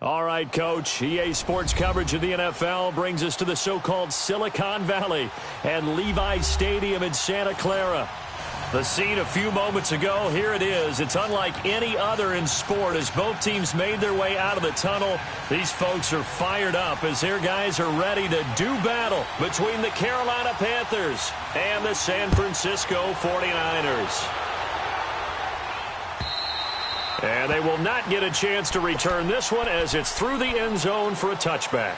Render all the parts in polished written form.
All right, Coach. EA Sports coverage of the NFL brings us to the so-called Silicon Valley and Levi's Stadium in Santa Clara. The scene a few moments ago, here it is. It's unlike any other in sport as both teams made their way out of the tunnel. These folks are fired up as their guys are ready to do battle between the Carolina Panthers and the San Francisco 49ers. And they will not get a chance to return this one as it's through the end zone for a touchback.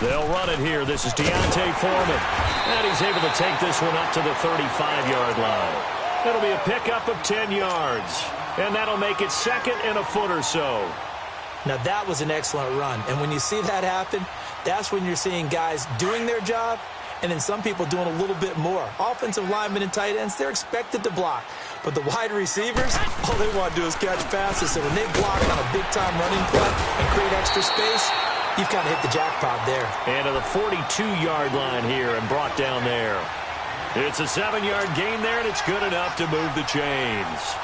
They'll run it here. This is Deontay Foreman. And he's able to take this one up to the 35-yard line. It'll be a pickup of 10 yards. And that'll make it second and a foot or so. Now, that was an excellent run. And when you see that happen, that's when you're seeing guys doing their job and then some people doing a little bit more. Offensive linemen and tight ends, they're expected to block. But the wide receivers, all they want to do is catch passes. So when they block on a big-time running play and create extra space, you've kind of hit the jackpot there. And to the 42-yard line here and brought down there. It's a 7-yard gain there, and it's good enough to move the chains.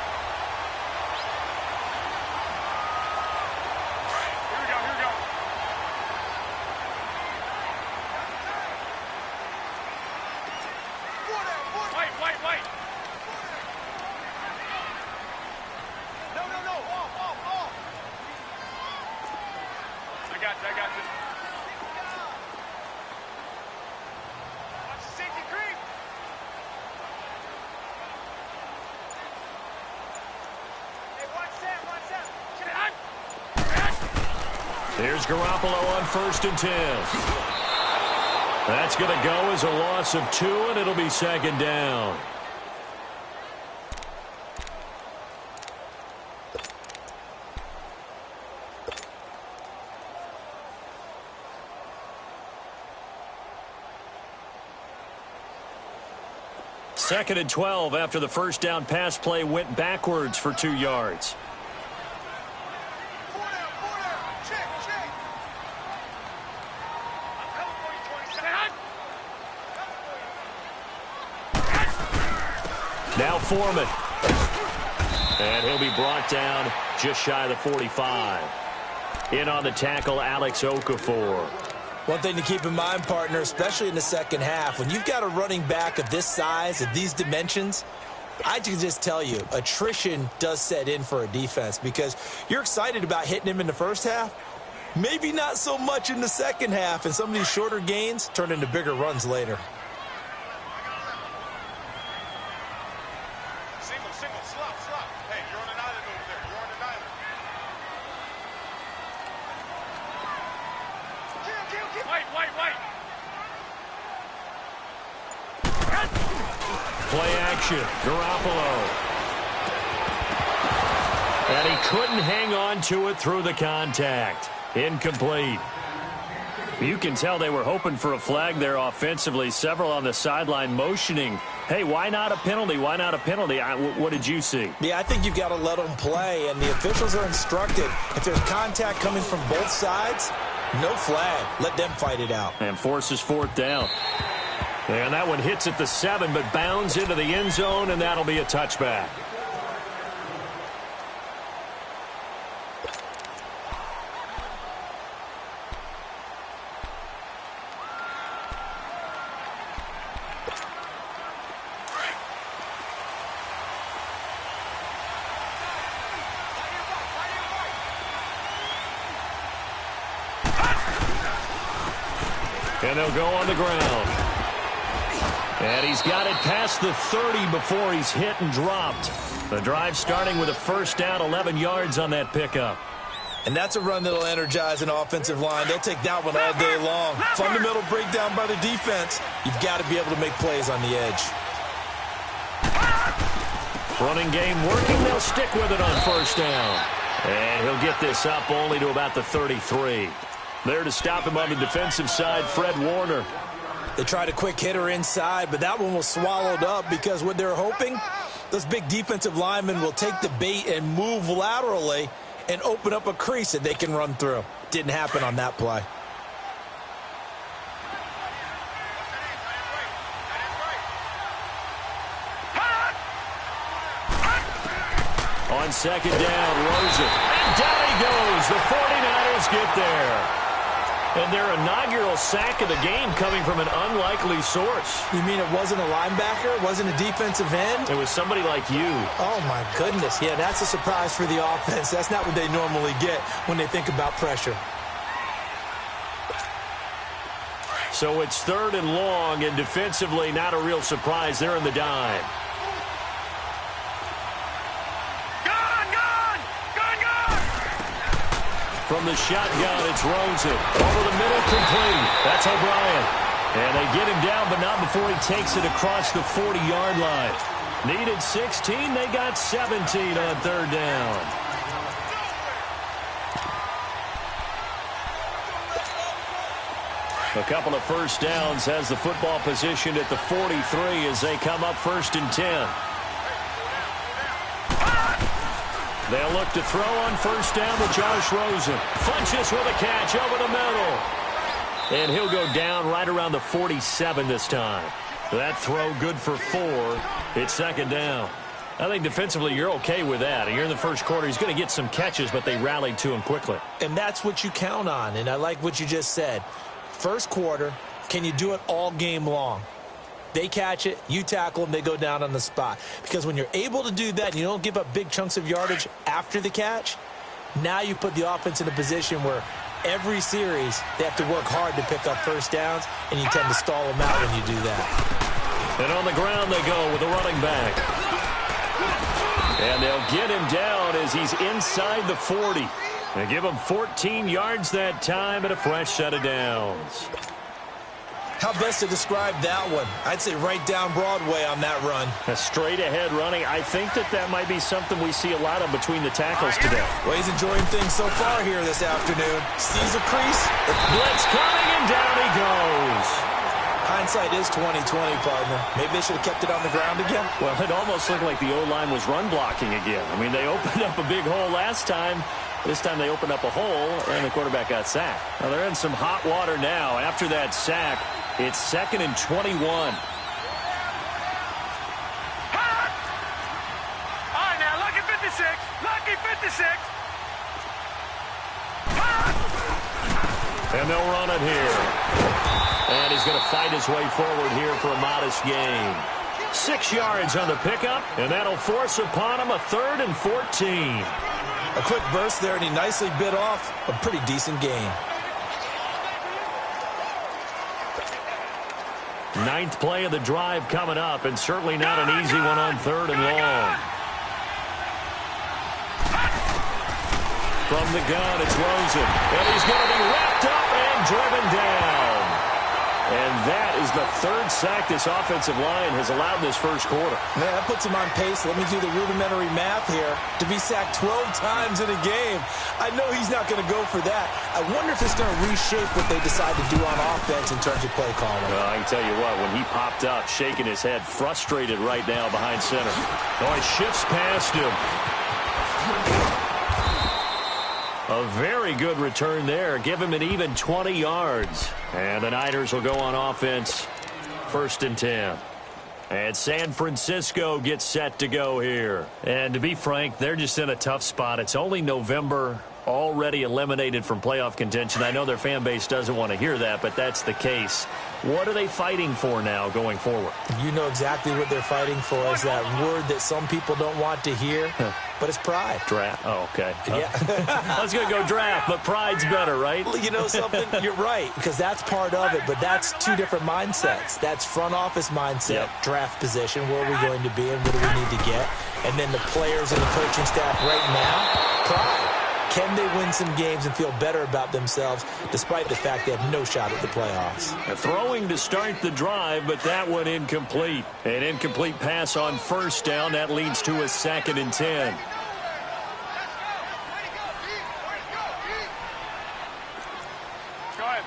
Here's Garoppolo on 1st and 10. That's going to go as a loss of 2, and it'll be second down. Second and 12 after the first down pass play went backwards for 2 yards. Now Foreman. And he'll be brought down just shy of the 45. In on the tackle, Alex Okafor. One thing to keep in mind, partner, especially in the second half, when you've got a running back of this size, of these dimensions, I can just tell you, attrition does set in for a defense because you're excited about hitting him in the first half, maybe not so much in the second half, and some of these shorter gains turn into bigger runs later. Play action, Garoppolo. And he couldn't hang on to it through the contact. Incomplete. You can tell they were hoping for a flag there offensively. Several on the sideline motioning, hey, why not a penalty? Why not a penalty? What did you see? Yeah, I think you've got to let them play, and the officials are instructed. If there's contact coming from both sides, no flag. Let them fight it out. And forces 4th down. And that one hits at the 7, but bounds into the end zone, and that'll be a touchback. And they'll go on the ground. And he's got it past the 30 before he's hit and dropped. The drive starting with a first down, 11 yards on that pickup. And that's a run that'll energize an offensive line. They'll take that one all day long. Fundamental breakdown by the defense. You've got to be able to make plays on the edge. Running game working. They'll stick with it on first down. And he'll get this up only to about the 33. There to stop him on the defensive side, Fred Warner. They tried a quick hitter inside, but that one was swallowed up because what they're hoping, those big defensive linemen will take the bait and move laterally and open up a crease that they can run through. Didn't happen on that play. On second down, Rosen. And down he goes. The 49ers get there. And their inaugural sack of the game coming from an unlikely source. You mean it wasn't a linebacker? It wasn't a defensive end? It was somebody like you. Oh, my goodness. Yeah, that's a surprise for the offense. That's not what they normally get when they think about pressure. So it's 3rd and long, and defensively not a real surprise. They're in the dime. From the shotgun, it's Rosen. Over the middle, complete. That's O'Brien. And they get him down, but not before he takes it across the 40-yard line. Needed 16. They got 17 on 3rd down. A couple of first downs has the football positioned at the 43 as they come up 1st and 10. They'll look to throw on first down with Josh Rosen. Funches with a catch over the middle. And he'll go down right around the 47 this time. That throw good for 4. It's 2nd down. I think defensively you're okay with that. Here in the first quarter, he's going to get some catches, but they rallied to him quickly. And that's what you count on, and I like what you just said. First quarter, can you do it all game long? They catch it, you tackle them, they go down on the spot. Because when you're able to do that and you don't give up big chunks of yardage after the catch, now you put the offense in a position where every series they have to work hard to pick up first downs, and you tend to stall them out when you do that. And on the ground they go with a running back. And they'll get him down as he's inside the 40. They give him 14 yards that time and a fresh set of downs. How best to describe that one? I'd say right down Broadway on that run. A straight-ahead running. I think that might be something we see a lot of between the tackles today. Well, he's enjoying things so far here this afternoon. Sees a crease. The blitz coming, and down he goes. Hindsight is 20/20, partner. Maybe they should have kept it on the ground again. Well, it almost looked like the O-line was run blocking again. I mean, they opened up a big hole last time. This time they opened up a hole, and the quarterback got sacked. Now, they're in some hot water now. After that sack, it's 2nd and 21. All right, now, lucky 56. Lucky 56. And they'll run it here. And he's going to fight his way forward here for a modest gain. 6 yards on the pickup, and that'll force upon him a 3rd and 14. A quick burst there, and he nicely bit off a pretty decent gain. 9th play of the drive coming up, and certainly not an easy one on 3rd and long. From the gun, it's Rosen. And he's going to be wrapped up and driven down. And that is the 3rd sack this offensive line has allowed in this first quarter. Man, that puts him on pace. Let me do the rudimentary math here. To be sacked 12 times in a game. I know he's not going to go for that. I wonder if it's going to reshape what they decide to do on offense in terms of play calling. I can tell you what, when he popped up, shaking his head, frustrated right now behind center. Oh, he shifts past him. A very good return there. Give him an even 20 yards. And the Niners will go on offense. 1st and 10. And San Francisco gets set to go here. And to be frank, they're just in a tough spot. It's only November, already eliminated from playoff contention. I know their fan base doesn't want to hear that, but that's the case. What are they fighting for now going forward? You know exactly what they're fighting for. Is that word that some people don't want to hear, but it's pride. Draft. Oh, okay. Yeah. I was going to go draft, but pride's better, right? Well, you know something? You're right, because that's part of it, but that's two different mindsets. That's front office mindset, draft position, where are we going to be and what do we need to get? And then the players and the coaching staff right now, pride. Can they win some games and feel better about themselves despite the fact they have no shot at the playoffs? Throwing to start the drive, but that one incomplete. An incomplete pass on first down. That leads to a 2nd and 10. Go ahead.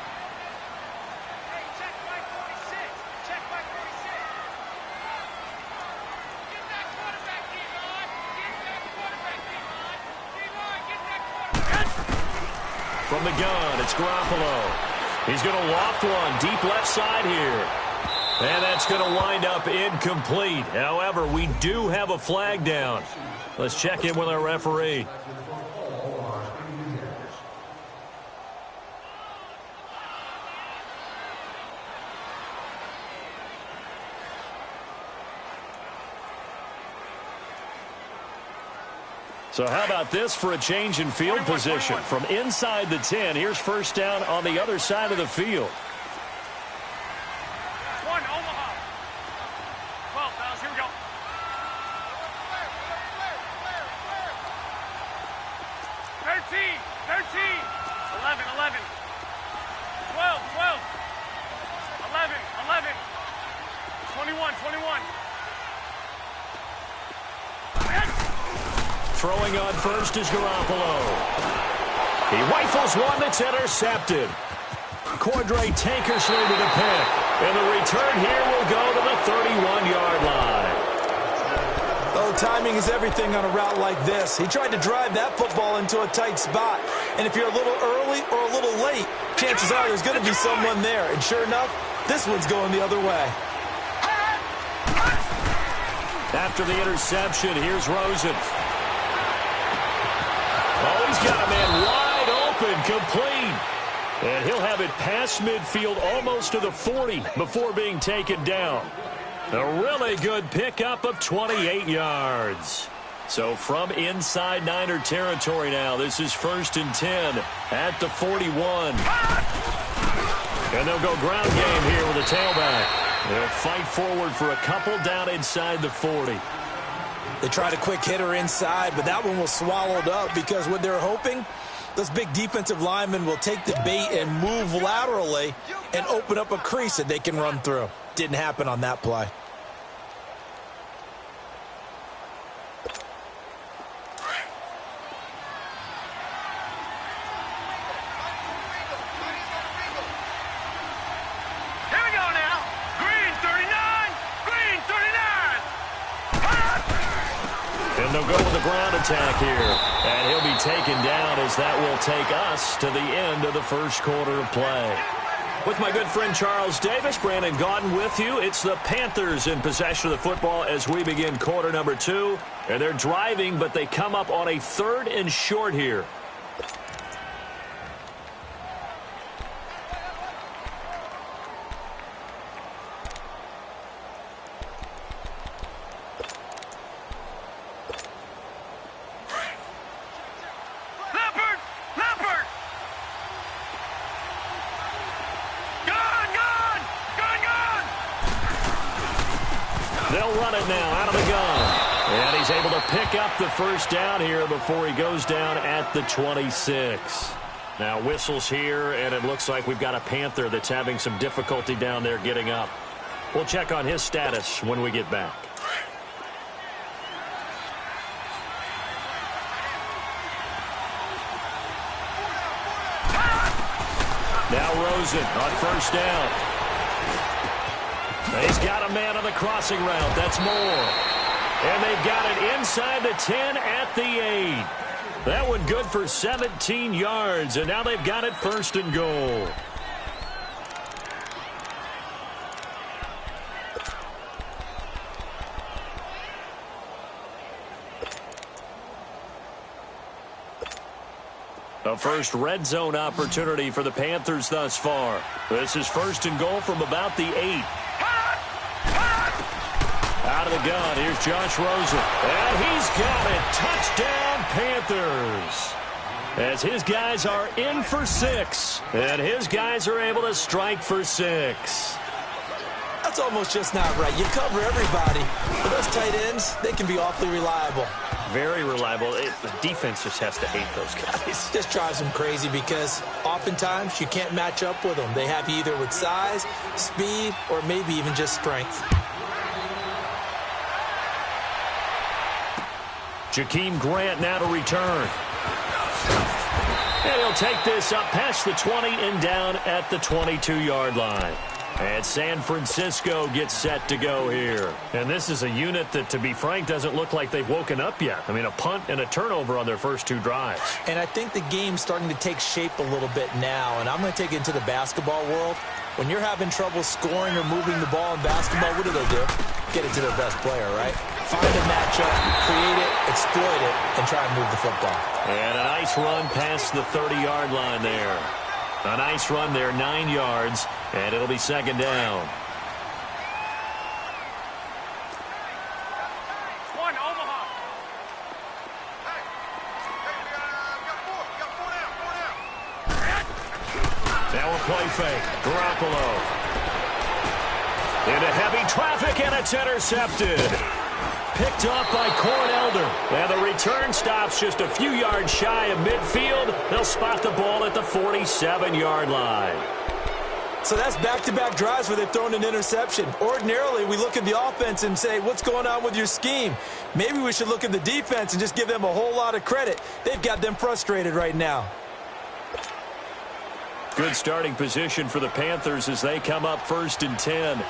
From the gun, it's Garoppolo. He's going to loft one deep left side here. And that's going to wind up incomplete. However, we do have a flag down. Let's check in with our referee. So how about this for a change in field position? From inside the 10, here's first down on the other side of the field. 1, Omaha. 12, fellas, here we go. 13, 11, 11. 12, 12. 11, 11. 21, 21. Throwing on first is Garoppolo. He rifles one that's intercepted. Cordray Tankersley to the pick. And the return here will go to the 31-yard line. Oh, timing is everything on a route like this. He tried to drive that football into a tight spot. And if you're a little early or a little late, chances are there's going to be someone there. And sure enough, this one's going the other way. After the interception, here's Rosen. Oh, he's got a man wide open, complete. And he'll have it past midfield almost to the 40 before being taken down. A really good pickup of 28 yards. So from inside Niner territory now, this is 1st and 10 at the 41. And they'll go ground game here with a tailback. They'll fight forward for a couple down inside the 40. They tried a quick hitter inside, but that one was swallowed up because what they're hoping, those big defensive linemen will take the bait and move laterally and open up a crease that they can run through. Didn't happen on that play. They'll go with the ground attack here. And he'll be taken down as that will take us to the end of the first quarter of play. With my good friend Charles Davis, Brandon Gaudin with you. It's the Panthers in possession of the football as we begin quarter number 2. And they're driving, but they come up on a 3rd and short here. They'll run it now out of the gun. And he's able to pick up the first down here before he goes down at the 26. Now whistles here, and it looks like we've got a Panther that's having some difficulty down there getting up. We'll check on his status when we get back. Now Rosen on first down. He's got a man on the crossing route. That's Moore. And they've got it inside the 10 at the 8. That one good for 17 yards. And now they've got it 1st and goal. A first red zone opportunity for the Panthers thus far. This is 1st and goal from about the 8. Out of the gun, here's Josh Rosen. And he's got it. Touchdown, Panthers. As his guys are in for 6. And his guys are able to strike for 6. That's almost just not right. You cover everybody. But those tight ends, they can be awfully reliable. Very reliable. The defense just has to hate those guys. Just drives them crazy because oftentimes you can't match up with them. They have you either with size, speed, or maybe even just strength. Jakeem Grant now to return. And he'll take this up past the 20 and down at the 22-yard line. And San Francisco gets set to go here. And this is a unit that, to be frank, doesn't look like they've woken up yet. I mean, a punt and a turnover on their first two drives. And I think the game's starting to take shape a little bit now. And I'm going to take it into the basketball world. When you're having trouble scoring or moving the ball in basketball, what do? Get it to their best player, right? Find a matchup, create it, exploit it, and try and move the football. And a nice run past the 30-yard line there. A nice run there, 9 yards, and it'll be second down. One, Omaha. Now a play fake. Garoppolo. Into heavy traffic, and it's intercepted. Picked up by Corn Elder. And the return stops just a few yards shy of midfield. They'll spot the ball at the 47-yard line. So that's back-to-back drives where they've thrown an interception. Ordinarily, we look at the offense and say, what's going on with your scheme? Maybe we should look at the defense and just give them a whole lot of credit. They've got them frustrated right now. Good starting position for the Panthers as they come up 1st and 10.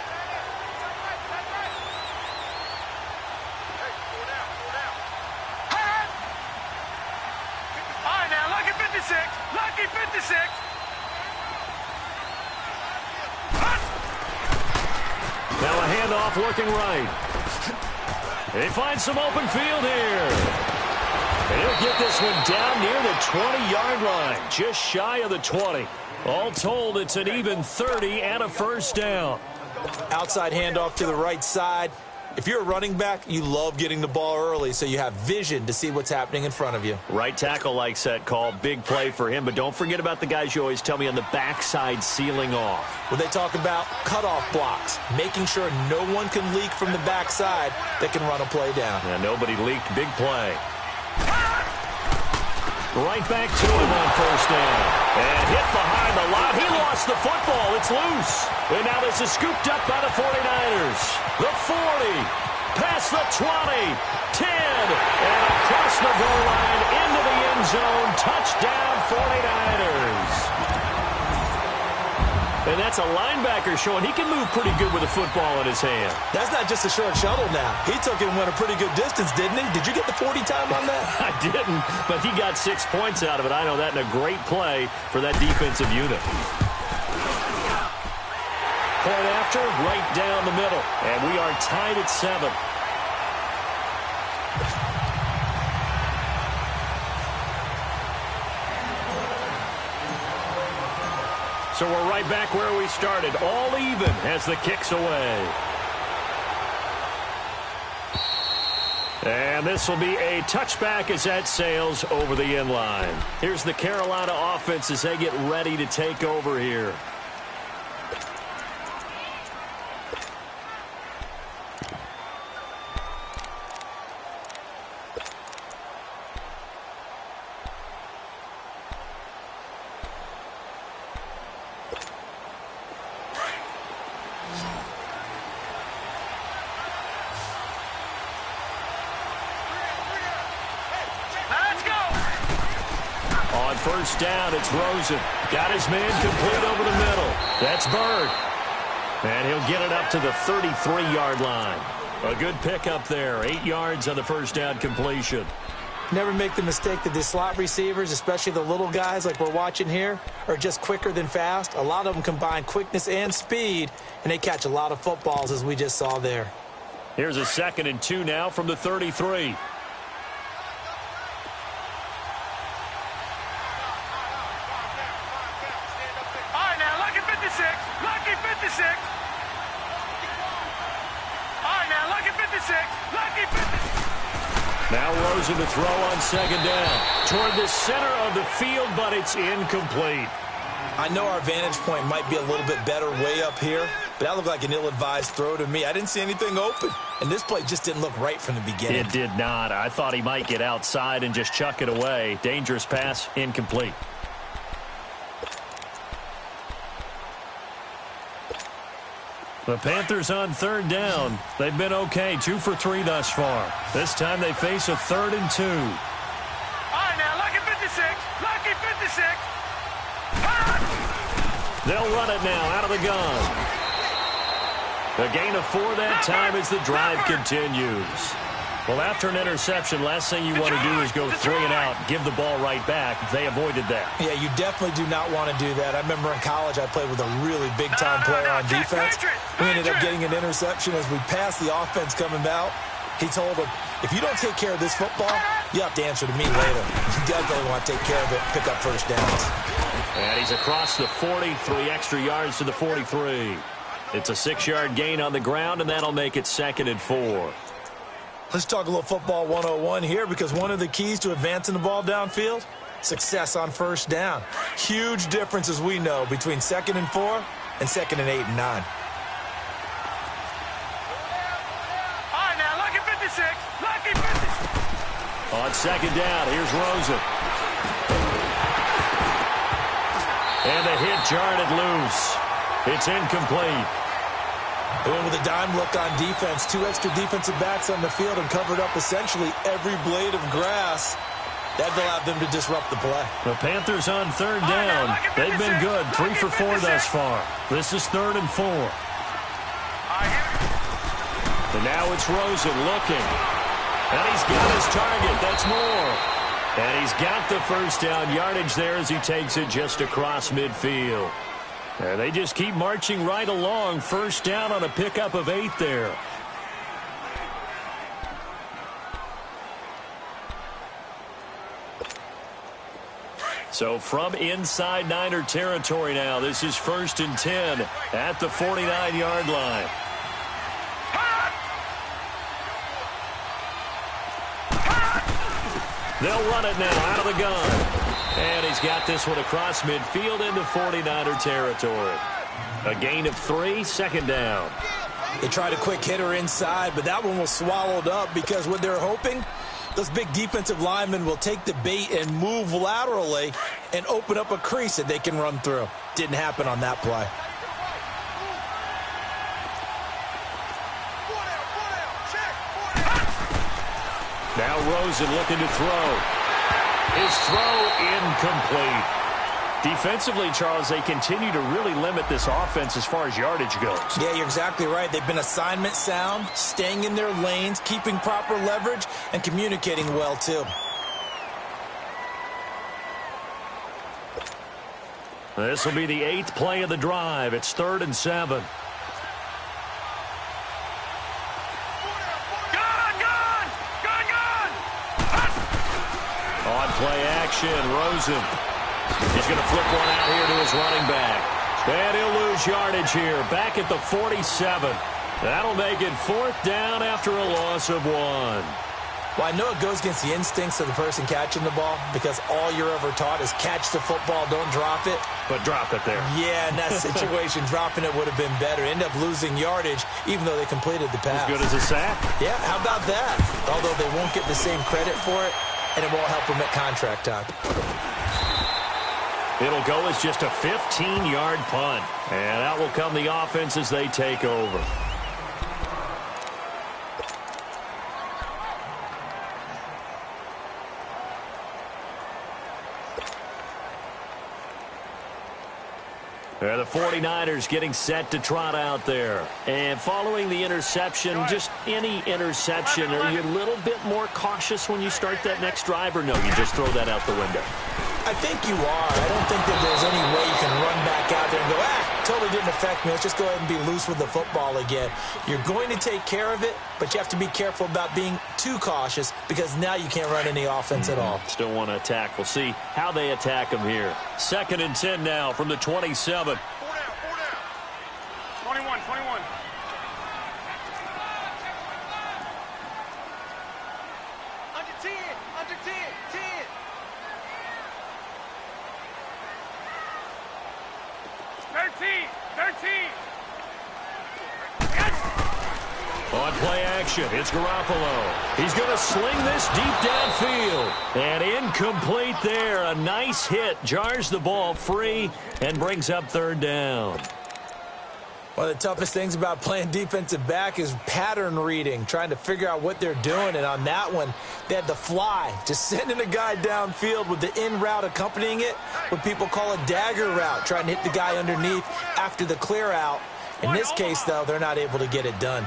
Lucky 56. Now a handoff looking right. They find some open field here. And he'll get this one down near the 20-yard line, just shy of the 20. All told, it's an even 30 and a first down. Outside handoff to the right side. If you're a running back, you love getting the ball early so you have vision to see what's happening in front of you. Right tackle likes that call. Big play for him. But don't forget about the guys you always tell me on the backside sealing off. When they talk about cutoff blocks, making sure no one can leak from the backside that can run a play down. Yeah, nobody leaked. Big play. Right back to him on first down. And hit behind the line. He lost the football. It's loose. And now this is scooped up by the 49ers. The 40. Past the 20. 10. And across the goal line into the end zone. Touchdown 49ers. And that's a linebacker showing he can move pretty good with a football in his hand. That's not just a short shuttle now. He took it and went a pretty good distance, didn't he? Did you get the 40 time on that? I didn't, but he got 6 points out of it. I know that, and a great play for that defensive unit. Point after, right down the middle. And we are tied at 7. So we're right back where we started, all even as the kick's away. And this will be a touchback as that sails over the end line. Here's the Carolina offense as they get ready to take over here. First down, it's Rosen. Got his man complete over the middle. That's Bird. And he'll get it up to the 33-yard line. A good pickup there. 8 yards on the first down completion. Never make the mistake that the slot receivers, especially the little guys like we're watching here, are just quicker than fast. A lot of them combine quickness and speed, and they catch a lot of footballs, as we just saw there. Here's a 2nd and 2 now from the 33. Lucky 56. All right, now, lucky 56. Lucky 56. Now Rosen to throw on 2nd down. Toward the center of the field, but it's incomplete. I know our vantage point might be a little bit better way up here, But that looked like an ill-advised throw to me. I didn't see anything open. And this play just didn't look right from the beginning. It did not. I thought he might get outside and just chuck it away. Dangerous pass, incomplete. The Panthers on third down. They've been okay, 2 for 3 thus far. This time they face a 3rd and 2. All right, now, lucky 56. Lucky 56. They'll run it now out of the gun. A gain of 4 that time as the drive continues. Well, after an interception, last thing you want to do is go 3 and out, give the ball right back. They avoided that. Yeah, you definitely do not want to do that. I remember in college I played with a really big-time player on defense. We ended up getting an interception as we passed the offense coming out. He told him, if you don't take care of this football, you have to answer to me later. You definitely want to take care of it, pick up first downs. And he's across the 40, 3 extra yards to the 43. It's a 6-yard gain on the ground, and that'll make it 2nd and 4. Let's talk a little football 101 here, because one of the keys to advancing the ball downfield, success on first down. Huge difference, as we know, between 2nd and 4 and 2nd and 8 and 9. All right, now, lucky 56. Lucky 56. On 2nd down, here's Rosen. And the hit jarred it loose. It's incomplete. They went with a dime look on defense. 2 extra defensive backs on the field and covered up essentially every blade of grass. That allowed them to disrupt the play. The Panthers on 3rd down. They've been good, 3 for 4 thus far. This is 3rd and 4. And now it's Rosen looking. And he's got his target. That's more. And he's got the first down yardage there as he takes it just across midfield. And they just keep marching right along. First down on a pickup of 8 there. So from inside Niner territory now, this is 1st and 10 at the 49-yard line. They'll run it now out of the gun. And he's got this one across midfield into 49er territory. A gain of 3, 2nd down. They tried a quick hitter inside, but that one was swallowed up because what they're hoping, those big defensive linemen will take the bait and move laterally and open up a crease that they can run through. Didn't happen on that play. Now Rosen looking to throw. His throw incomplete. Defensively, Charles, they continue to really limit this offense as far as yardage goes. Yeah, you're exactly right. They've been assignment sound, staying in their lanes, keeping proper leverage, and communicating well, too. This will be the 8th play of the drive. It's 3rd and 7. On play action, Rosen. He's going to flip one out here to his running back. And he'll lose yardage here, back at the 47. That'll make it 4th down after a loss of 1. Well, I know it goes against the instincts of the person catching the ball because all you're ever taught is catch the football, don't drop it. But drop it there. Yeah, in that situation, dropping it would have been better. End up losing yardage, even though they completed the pass. As good as a sack. Yeah, how about that? Although they won't get the same credit for it, and it won't help them at contract time. It'll go as just a 15-yard punt. And out will come the offense as they take over. The 49ers getting set to trot out there. And following the interception, just any interception, are you a little bit more cautious when you start that next drive, or no, you just throw that out the window? I think you are. I don't think that there's any way you can run back out there and go, totally didn't affect me. Let's just go ahead and be loose with the football again. You're going to take care of it, but you have to be careful about being too cautious because now you can't run any offense at all. Still want to attack. We'll see how they attack them here. 2nd and 10 now from the 27. 21. Under 10. 10. 13. On play action, it's Garoppolo. He's going to sling this deep downfield. And incomplete there. A nice hit. Jars the ball free and brings up third down. One of the toughest things about playing defensive back is pattern reading, trying to figure out what they're doing. And on that one, they had the fly, just sending a guy downfield with the in route accompanying it, what people call a dagger route, trying to hit the guy underneath after the clear out. In this case, though, they're not able to get it done.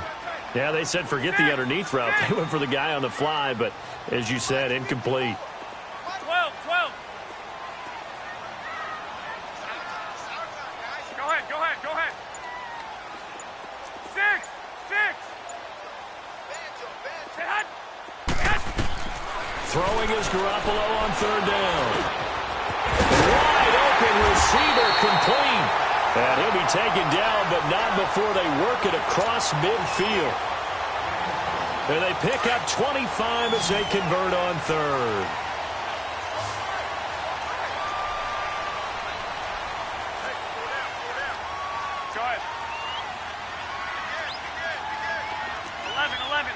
Yeah, they said forget the underneath route. They went for the guy on the fly, but as you said, incomplete. 12. Go ahead. 6. Throwing is Garoppolo on third down. Wide open receiver complete. And he'll be taken down, but not before they work it across midfield. And they pick up 25 as they convert on third. Go ahead. 11.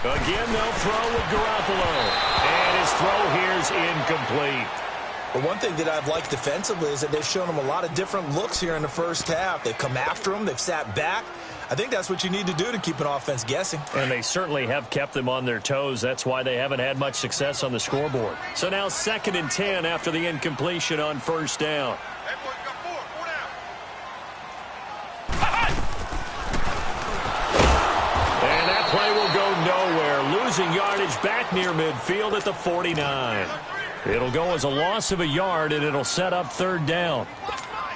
Again, they'll throw with Garoppolo. And his throw here's incomplete. But one thing that I've liked defensively is that they've shown them a lot of different looks here in the first half. They've come after them. They've sat back. I think that's what you need to do to keep an offense guessing. And they certainly have kept them on their toes. That's why they haven't had much success on the scoreboard. So now 2nd and 10 after the incompletion on first down. Hey, boys, got 4 down. And that play will go nowhere. Losing yardage back near midfield at the 49. It'll go as a loss of a yard, and it'll set up third down.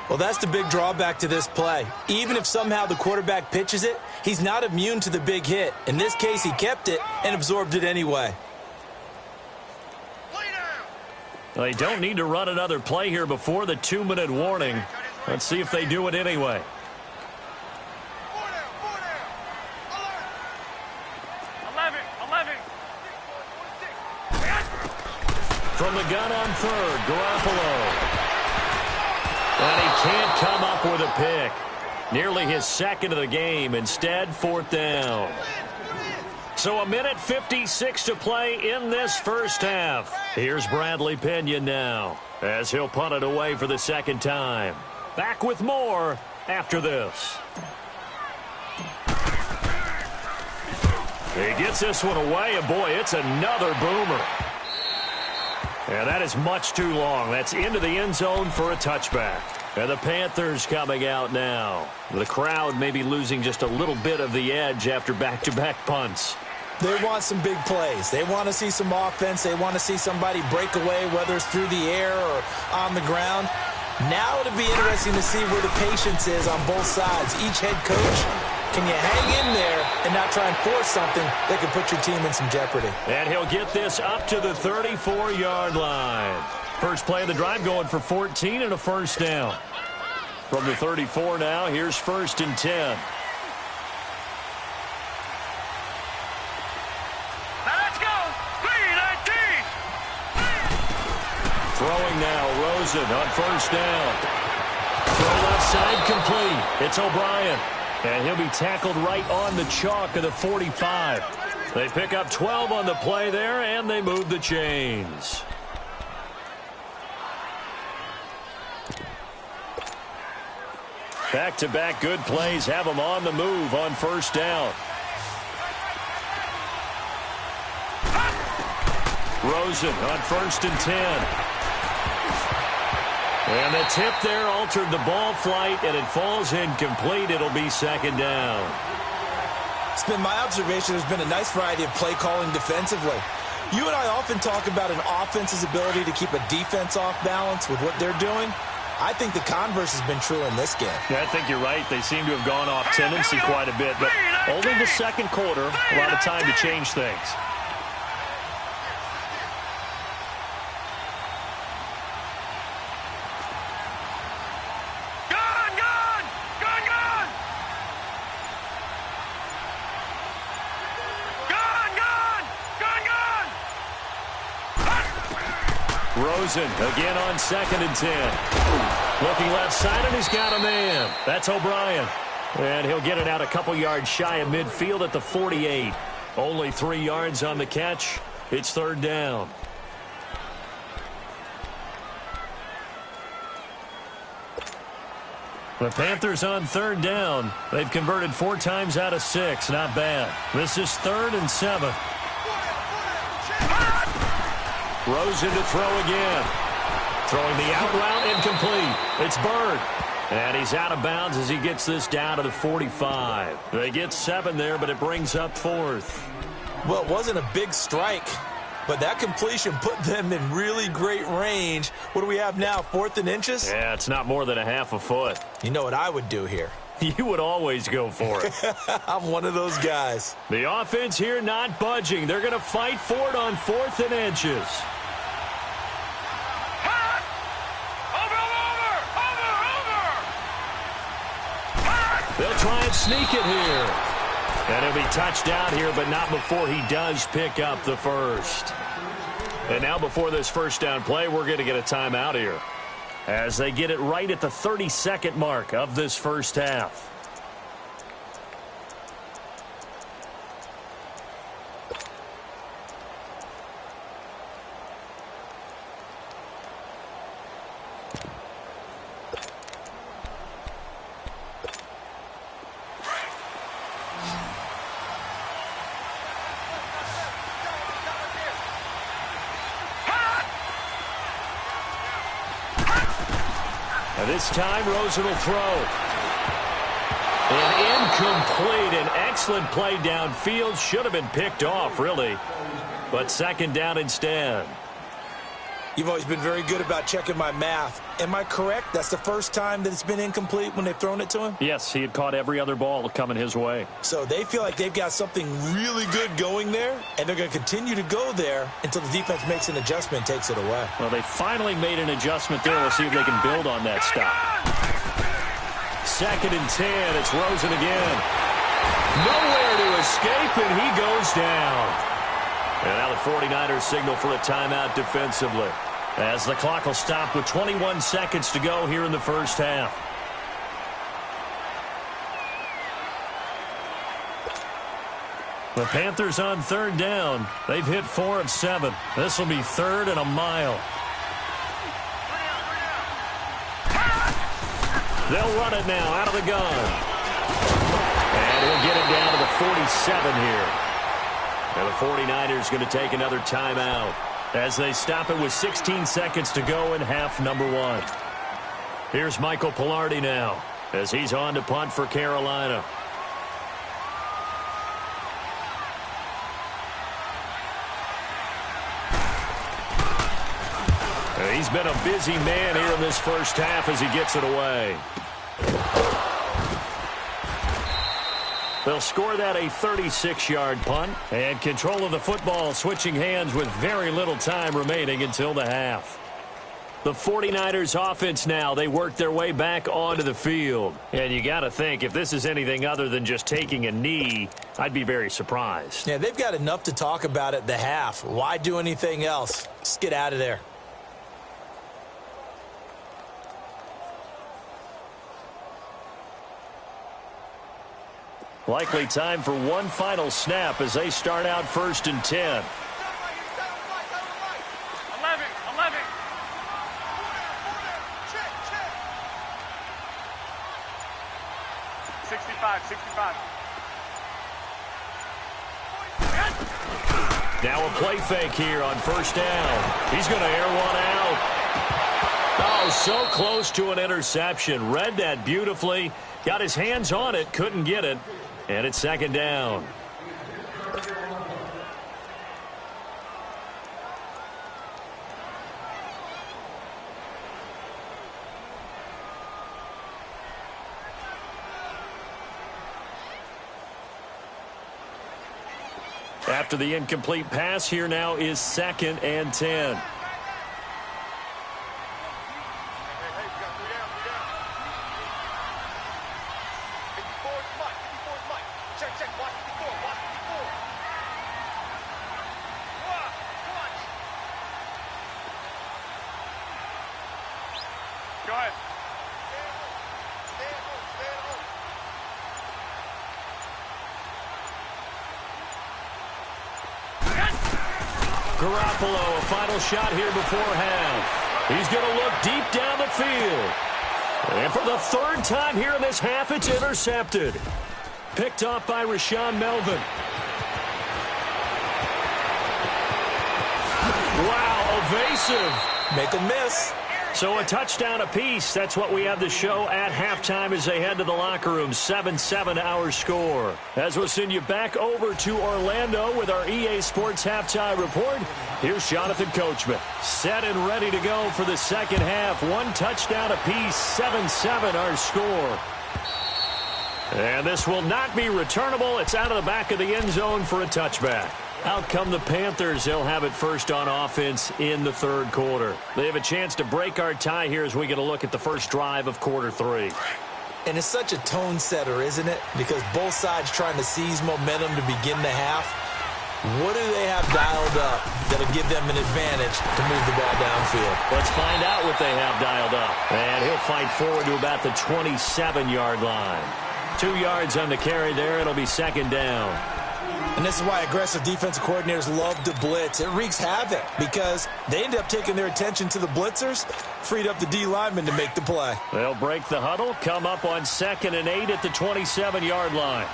Well, that's the big drawback to this play. Even if somehow the quarterback pitches it, he's not immune to the big hit. In this case, he kept it and absorbed it anyway. Well, they don't need to run another play here before the 2-minute warning. Let's see if they do it anyway. 11. From the gun on third, Garoppolo. And he can't come up with a pick. Nearly his second of the game. Instead, 4th down. So 1:56 to play in this first half. Here's Bradley Pinion now as he'll punt it away for the second time. Back with more after this. He gets this one away, and boy, it's another boomer. And that is much too long. That's into the end zone for a touchback. And the Panthers coming out now. The crowd may be losing just a little bit of the edge after back-to-back punts. They want some big plays. They want to see some offense. They want to see somebody break away, whether it's through the air or on the ground. Now it'll be interesting to see where the patience is on both sides. Each head coach, can you hang in there and not try and force something that could put your team in some jeopardy? And he'll get this up to the 34-yard line. First play of the drive going for 14 and a first down. From the 34 now, here's 1st and 10. Let's go. 3-19. Throwing now, Rosen on first down. Throw left side complete. It's O'Brien. And he'll be tackled right on the chalk of the 45. They pick up 12 on the play there, and they move the chains. Back-to-back good plays have them on the move on first down. Rosen on 1st and 10. And the tip there altered the ball flight, and it falls incomplete. It'll be 2nd down. It's been my observation there's been a nice variety of play calling defensively. You and I often talk about an offense's ability to keep a defense off balance with what they're doing. I think the converse has been true in this game. Yeah, I think you're right. They seem to have gone off tendency quite a bit, but only the second quarter, a lot of time to change things. Rosen again on 2nd and 10. Looking left side, and he's got a man. That's O'Brien. And he'll get it out a couple yards shy of midfield at the 48. Only 3 yards on the catch. It's third down. The Panthers on third down. They've converted 4 times out of 6. Not bad. This is 3rd and 7. Rosen to throw again. Throwing the out route incomplete. It's Bird. And he's out of bounds as he gets this down to the 45. They get 7 there, but it brings up 4th. Well, it wasn't a big strike, but that completion put them in really great range. What do we have now, 4th and inches? Yeah, it's not more than a half a foot. You know what I would do here? You would always go for it. I'm one of those guys. The offense here not budging. They're going to fight for it on 4th and inches. They'll try and sneak it here. And he'll be touched down here, but not before he does pick up the first. And now before this first down play, we're going to get a timeout here, as they get it right at the 30-second mark of this first half. This time, Rosen will throw. And incomplete. An excellent play downfield. Should have been picked off, really. But second down instead. You've always been very good about checking my math. Am I correct? That's the first time that it's been incomplete when they've thrown it to him? Yes, he had caught every other ball coming his way. So they feel like they've got something really good going there, and they're going to continue to go there until the defense makes an adjustment and takes it away. Well, they finally made an adjustment there. We'll see if they can build on that stop. 2nd and 10. It's Rosen again. Nowhere to escape, and he goes down. And now the 49ers signal for a timeout defensively, as the clock will stop with 21 seconds to go here in the first half. The Panthers on third down. They've hit 4 of 7. This will be 3rd and a mile. They'll run it now out of the gun. And he'll get it down to the 47 here. And the 49ers going to take another timeout as they stop it with 16 seconds to go in half number 1. Here's Michael Pilardi now as he's on to punt for Carolina. And he's been a busy man here in this first half as he gets it away. They'll score that a 36-yard punt, and control of the football switching hands with very little time remaining until the half. The 49ers offense now, they work their way back onto the field. And you got to think, if this is anything other than just taking a knee, I'd be very surprised. Yeah, they've got enough to talk about at the half. Why do anything else? Just get out of there. Likely time for one final snap as they start out 1st and 10. 11. 65. Now a play fake here on 1st down. He's going to air one out. Oh, so close to an interception. Read that beautifully. Got his hands on it, couldn't get it. And it's 2nd down. After the incomplete pass, here now is 2nd and 10. Garoppolo, a final shot here before half. He's going to look deep down the field. And for the third time here in this half, it's intercepted. Picked off by Rashaan Melvin. Wow, evasive. Make a miss. So a touchdown apiece. That's what we have to show at halftime as they head to the locker room. 7-7 our score. As we'll send you back over to Orlando with our EA Sports Halftime Report, here's Jonathan Coachman. Set and ready to go for the second half. One touchdown apiece. 7-7 our score. And this will not be returnable. It's out of the back of the end zone for a touchback. Out come the Panthers. They'll have it first on offense in the third quarter. They have a chance to break our tie here as we get a look at the first drive of quarter three. And it's such a tone setter, isn't it? Because both sides trying to seize momentum to begin the half. What do they have dialed up that'll give them an advantage to move the ball downfield? Let's find out what they have dialed up. And he'll fight forward to about the 27-yard line. 2 yards on the carry there. It'll be second down. And this is why aggressive defensive coordinators love to blitz. It wreaks havoc because they end up taking their attention to the blitzers, freed up the D lineman to make the play. They'll break the huddle, come up on 2nd and 8 at the 27-yard line.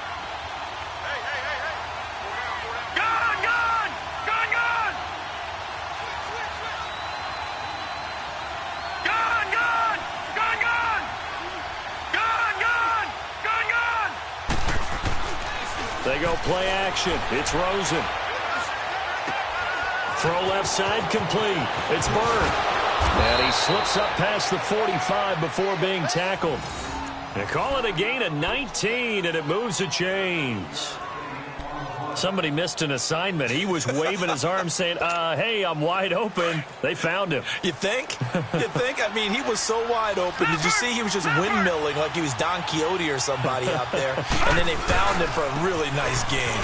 They go play action. It's Rosen. Throw left side complete. It's Bird. And he slips up past the 45 before being tackled. They call it a gain of 19, and it moves the chains. Somebody missed an assignment. He was waving his arms saying, hey, I'm wide open. They found him. You think? You think? I mean, he was so wide open. Did you see he was just windmilling like he was Don Quixote or somebody out there? And then they found him for a really nice game.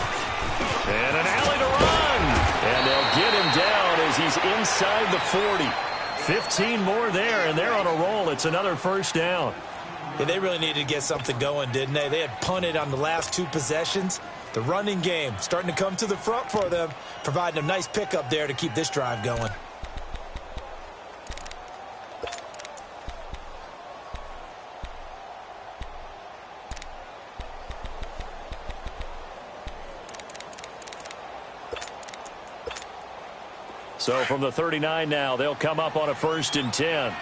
And an alley to run. And they'll get him down as he's inside the 40. 15 more there, and they're on a roll. It's another first down. Yeah, they really needed to get something going, didn't they? They had punted on the last 2 possessions. The running game starting to come to the front for them, providing a nice pickup there to keep this drive going. So from the 39 now, they'll come up on a 1st and 10.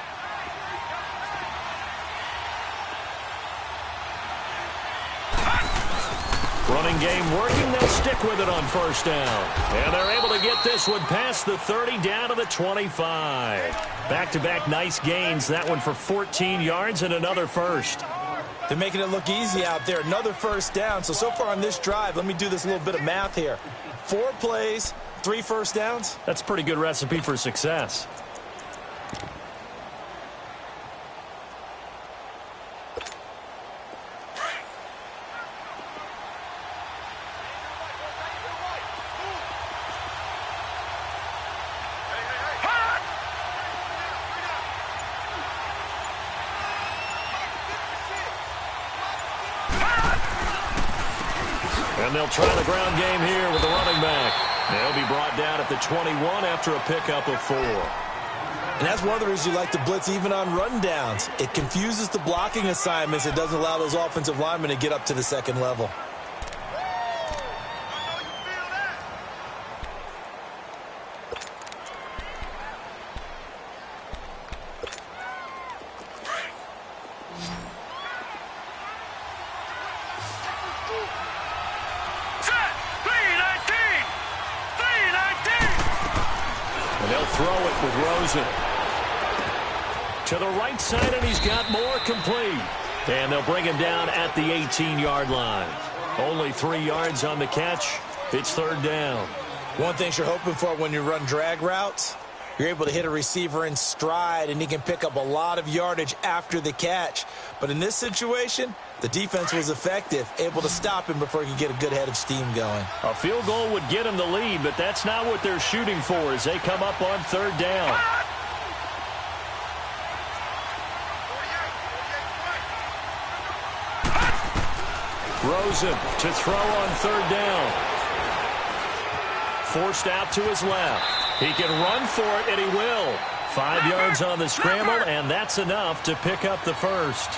Running game working. They'll stick with it on 1st down. And they're able to get this one past the 30 down to the 25. Back-to-back nice gains. That one for 14 yards and another first. They're making it look easy out there. Another first down. So far on this drive, let me do this little bit of math here. 4 plays, 3 first downs. That's a pretty good recipe for success. And they'll try the ground game here with the running back. They'll be brought down at the 21 after a pickup of 4. And that's one of the reasons you like to blitz even on rundowns. It confuses the blocking assignments. It doesn't allow those offensive linemen to get up to the second level. Throw it with Rosen. To the right side, and he's got more complete. And they'll bring him down at the 18-yard line. Only 3 yards on the catch. It's 3rd down. One thing you're hoping for when you run drag routes, you're able to hit a receiver in stride, and he can pick up a lot of yardage after the catch. But in this situation, the defense was effective, able to stop him before he could get a good head of steam going. A field goal would get him the lead, but that's not what they're shooting for as they come up on 3rd down. Rosen to throw on 3rd down. Forced out to his left. He can run for it, and he will. 5 yards on the scramble, and that's enough to pick up the first.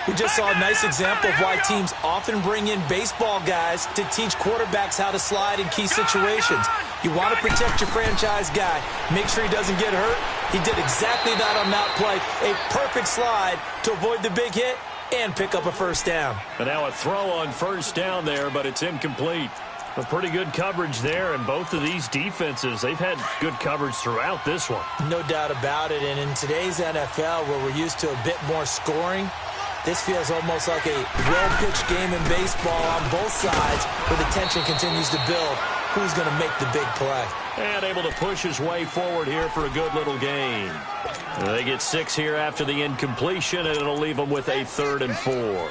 We just saw a nice example of why teams often bring in baseball guys to teach quarterbacks how to slide in key situations. You want to protect your franchise guy. Make sure he doesn't get hurt. He did exactly that on that play. A perfect slide to avoid the big hit and pick up a first down. And now a throw on first down there, but it's incomplete. A pretty good coverage there, and both of these defenses, they've had good coverage throughout this one. No doubt about it, and in today's NFL, where we're used to a bit more scoring, this feels almost like a well-pitched game in baseball on both sides, where the tension continues to build. Who's going to make the big play? And able to push his way forward here for a good little gain. They get 6 here after the incompletion, and it'll leave them with a 3rd and 4.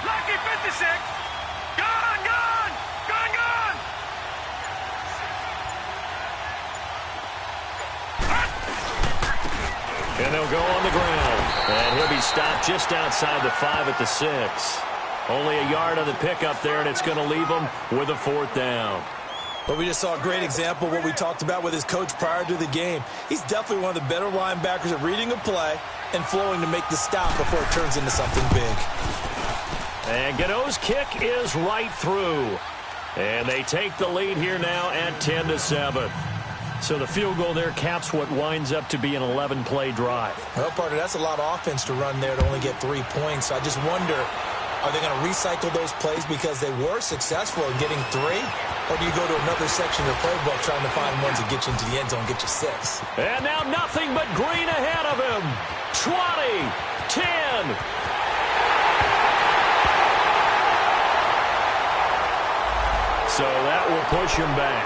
Lucky 56. Gone, gone, gone, gone. And they'll go on the ground. And he'll be stopped just outside the 5 at the 6. Only a yard on the pickup there, and it's going to leave him with a 4th down. But we just saw a great example of what we talked about with his coach prior to the game. He's definitely one of the better linebackers at reading a play and flowing to make the stop before it turns into something big. And Gano's kick is right through. And they take the lead here now at 10-7. So the field goal there caps what winds up to be an 11-play drive. Well, partner, that's a lot of offense to run there to only get 3 points. I just wonder, are they going to recycle those plays because they were successful in getting 3? Or do you go to another section of the playbook trying to find ones that get you into the end zone and get you 6? And now nothing but green ahead of him. 20, 10. So that will push him back.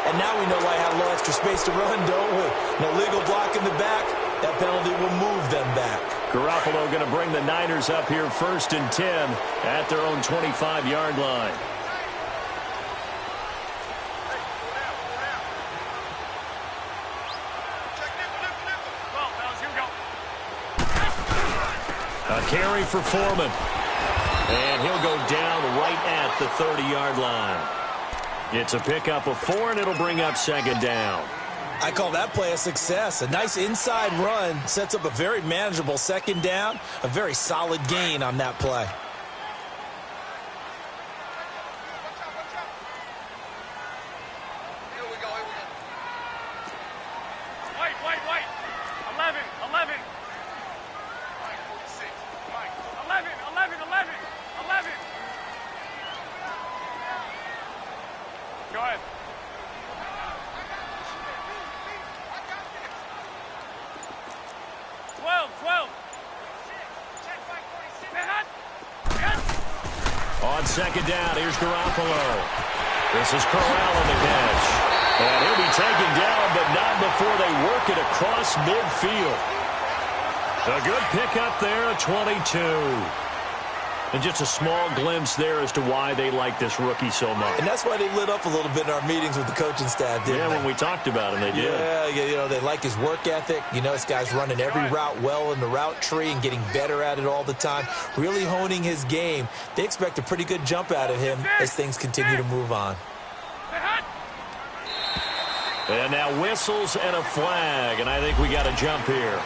And now we know why I had a little extra space to run, don't we? No legal block in the back. That penalty will move them back. Garoppolo going to bring the Niners up here 1st and 10 at their own 25-yard line. A carry for Foreman. And he'll go down right at the 30-yard line. It's a pickup of 4, and it'll bring up 2nd down. I call that play a success. A nice inside run sets up a very manageable 2nd down. A very solid gain on that play. Go ahead. 12. On 2nd down, here's Garoppolo. This is Corral on the catch. And he'll be taken down, but not before they work it across midfield. A good pickup there at 22. And just a small glimpse there as to why they like this rookie so much. And that's why they lit up a little bit in our meetings with the coaching staff, didn't they? When we talked about him, they did. Yeah, they like his work ethic. You know, this guy's running every route well in the route tree and getting better at it all the time, really honing his game. They expect a pretty good jump out of him as things continue to move on. And now whistles and a flag, and I think we got a jump here.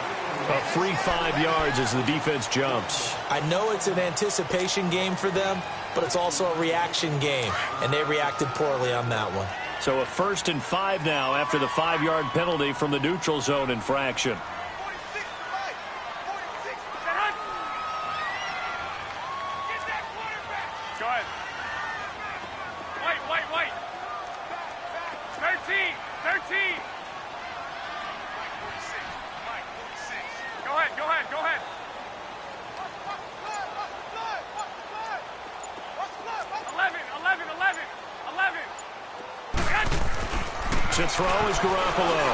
A free 5 yards as the defense jumps. I know it's an anticipation game for them, but it's also a reaction game, and they reacted poorly on that one. So a 1st and 5 now after the 5-yard penalty from the neutral zone infraction. Go ahead. Wait. 13. Go ahead. 11. To throw is Garoppolo.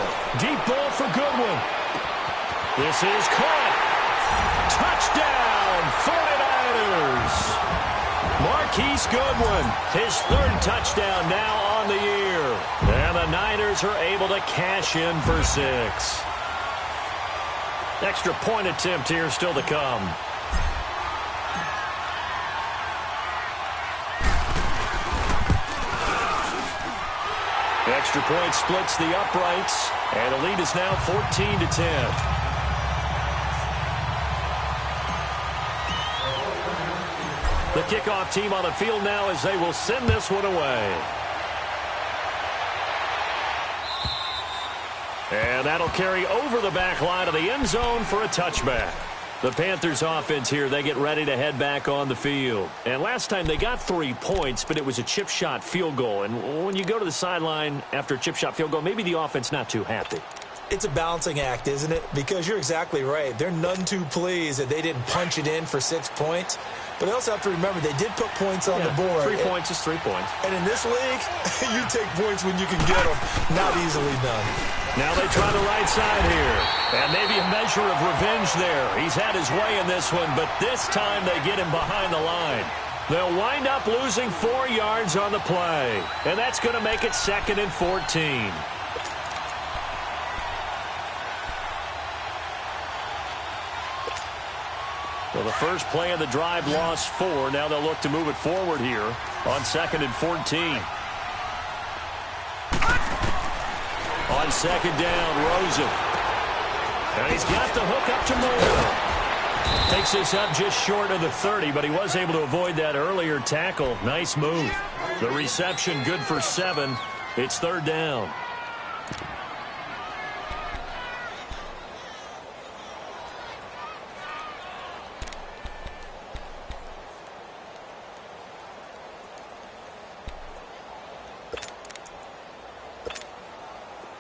Deep ball for Goodwin. This is caught. Touchdown, 49ers. Marquise Goodwin, his third touchdown now on the year. And the Niners are able to cash in for 6. Extra point attempt here still to come. Extra point splits the uprights, and the lead is now 14-10. The kickoff team on the field now as they will send this one away. And that'll carry over the back line of the end zone for a touchback. The Panthers offense here, they get ready to head back on the field. And last time they got 3 points, but it was a chip shot field goal. And when you go to the sideline after a chip shot field goal, maybe the offense not too happy. It's a balancing act, isn't it? Because you're exactly right. They're none too pleased that they didn't punch it in for 6 points. But they also have to remember they did put points on the board. 3 points is 3 points. And in this league, you take points when you can get them. Not easily done. Now they try the right side here. And maybe a measure of revenge there. He's had his way in this one, but this time they get him behind the line. They'll wind up losing 4 yards on the play. And that's going to make it 2nd and 14. Well, the first play of the drive lost 4. Now they'll look to move it forward here on 2nd and 14. On 2nd down, Rosen. And he's got the hook up to Moore. Takes this up just short of the 30, but he was able to avoid that earlier tackle. Nice move. The reception good for 7. It's 3rd down.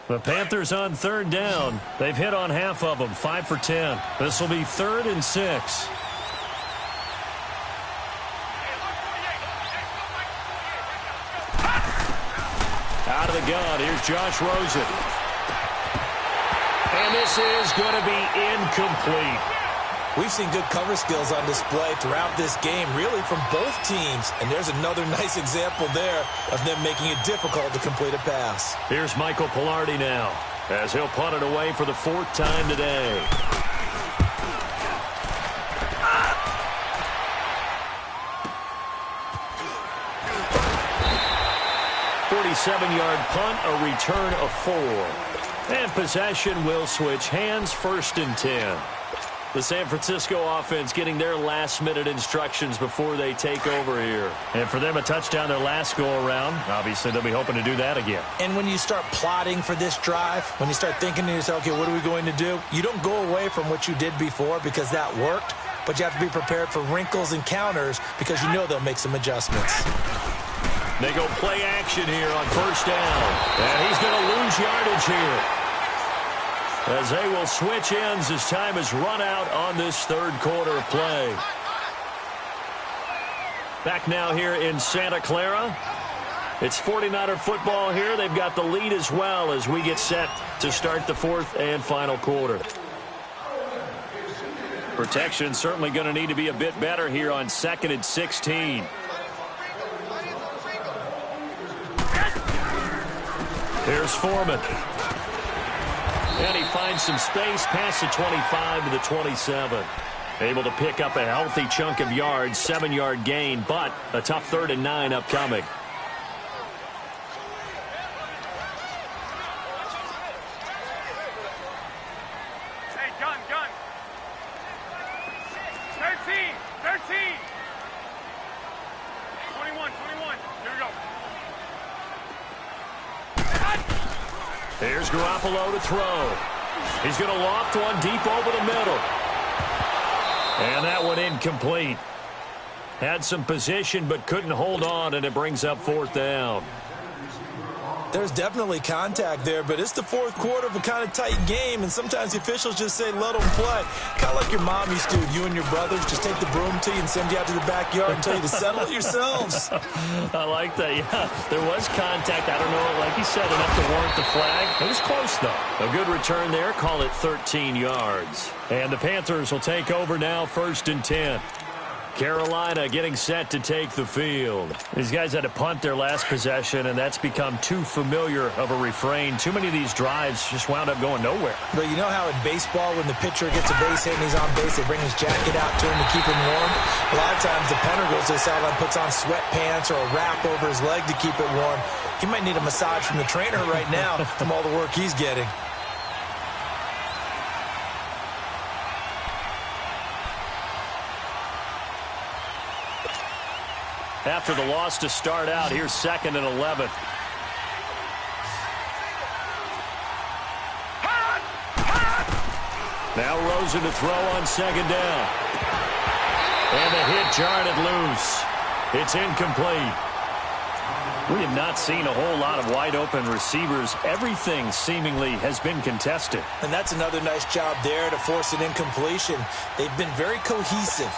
The Panthers on 3rd down. They've hit on half of them, 5 for 10. This will be 3rd and 6. Out of the gun, here's Josh Rosen. And this is going to be incomplete. We've seen good cover skills on display throughout this game, really from both teams. And there's another nice example there of them making it difficult to complete a pass. Here's Michael Pilardi now, as he'll punt it away for the 4th time today. $47-yard punt, a return of 4. And possession will switch hands, 1st and 10. The San Francisco offense getting their last-minute instructions before they take over here. And for them, a touchdown their last go-around. Obviously, they'll be hoping to do that again. And when you start plotting for this drive, when you start thinking to yourself, okay, what are we going to do? You don't go away from what you did before because that worked, but you have to be prepared for wrinkles and counters because you know they'll make some adjustments. They go play action here on 1st down. And he's going to lose yardage here, as they will switch ends as time has run out on this 3rd quarter of play. Back now here in Santa Clara. It's 49er football here. They've got the lead as well as we get set to start the 4th and final quarter. Protection certainly going to need to be a bit better here on 2nd and 16. Here's Foreman. And he finds some space past the 25 to the 27. Able to pick up a healthy chunk of yards, 7-yard gain, but a tough 3rd and 9 upcoming. Hey, gun. 13. 21. Here we go. Here's Garoppolo to throw. He's going to loft one deep over the middle. And that one incomplete. Had some position but couldn't hold on, and it brings up 4th down. There's definitely contact there, but it's the 4th quarter of a kind of tight game, and sometimes the officials just say, let them play. Kind of like your mom used to. You and your brothers just take the broom to you and send you out to the backyard and tell you to settle it yourselves. I like that, yeah. There was contact. I don't know, like you said, enough to warrant the flag. It was close, though. A good return there. Call it 13 yards. And the Panthers will take over now, 1st and 10. Carolina getting set to take the field. These guys had to punt their last possession, and that's become too familiar of a refrain. Too many of these drives just wound up going nowhere. But you know how in baseball, when the pitcher gets a base hit and he's on base, they bring his jacket out to him to keep him warm? A lot of times the punter goes to the sideline, puts on sweatpants or a wrap over his leg to keep it warm. He might need a massage from the trainer right now from all the work he's getting. After the loss to start out, here's 2nd and 11. Now Rosen to throw on 2nd down. And the hit jarred it loose. It's incomplete. We have not seen a whole lot of wide-open receivers. Everything seemingly has been contested. And that's another nice job there to force an incompletion. They've been very cohesive,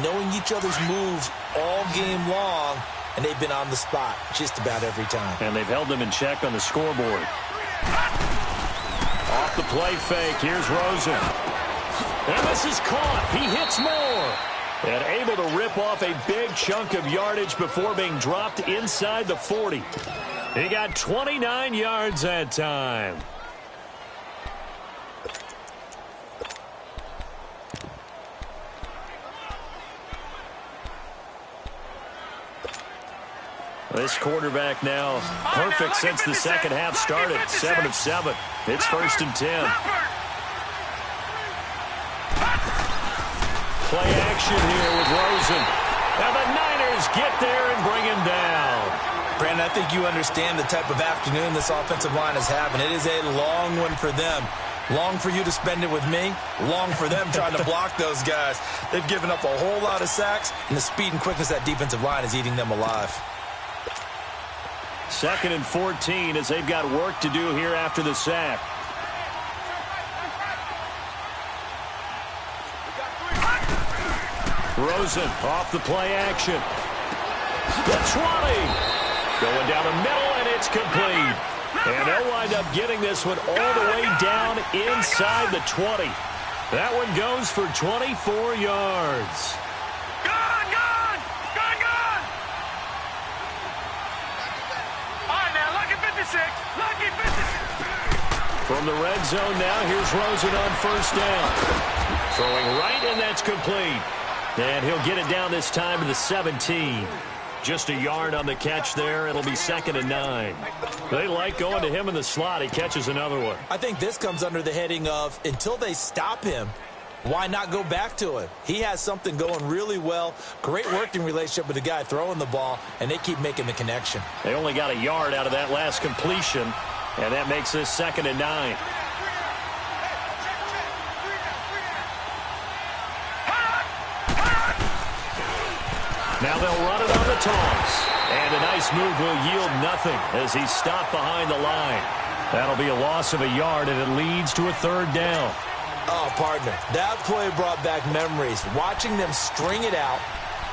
knowing each other's moves all game long, and they've been on the spot just about every time. And they've held them in check on the scoreboard. Off the play fake, here's Rosen. And this is caught. He hits more. And able to rip off a big chunk of yardage before being dropped inside the 40. He got 29 yards that time. This quarterback now perfect since the second half started. 7 of 7. It's 1st and 10. Play action here with Rosen. Now the Niners get there and bring him down. Brandon, I think you understand the type of afternoon this offensive line is having. It is a long one for them. Long for you to spend it with me. Long for them trying to block those guys. They've given up a whole lot of sacks, and the speed and quickness of that defensive line is eating them alive. 2nd and 14 as they've got work to do here after the sack. Rosen off the play action. The 20. Going down the middle, and it's complete. And they'll wind up getting this one all the way down inside the 20. That one goes for 24 yards. Gone! All right, now, lucky 56. Lucky 56. From the red zone now, here's Rosen on 1st down. Throwing right, and that's complete. And he'll get it down this time to the 17. Just a yard on the catch there. It'll be 2nd and 9. They like going to him in the slot. He catches another one. I think this comes under the heading of, until they stop him, why not go back to him? He has something going really well. Great working relationship with the guy throwing the ball, and they keep making the connection. They only got a yard out of that last completion, and that makes this 2nd and 9. Now they'll run it on the toss. And a nice move will yield nothing as he's stopped behind the line. That'll be a loss of a yard, and it leads to a 3rd down. Oh, partner, that play brought back memories. Watching them string it out,